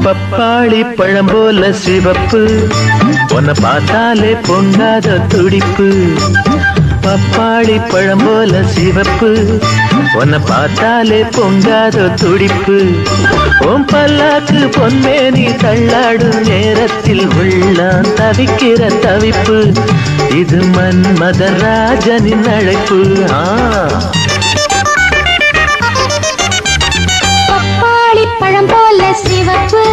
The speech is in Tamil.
பப்பாளி பழம் போல சிவப்பு, உன்னை பார்த்தாலே பொங்காத துடிப்பு. பப்பாளி பழம் போல சிவப்பு, உன்னை பார்த்தாலே பொங்காத துடிப்பு. ஓம் பல்லாக்கு பொன்மேனி தள்ளாடும் நேரத்தில் உள்ளான் தவிக்கிற தவிப்பு. இது மன்மதராஜனின் அழைப்பு. பப்பாளி பழம் போல சிவப்பு,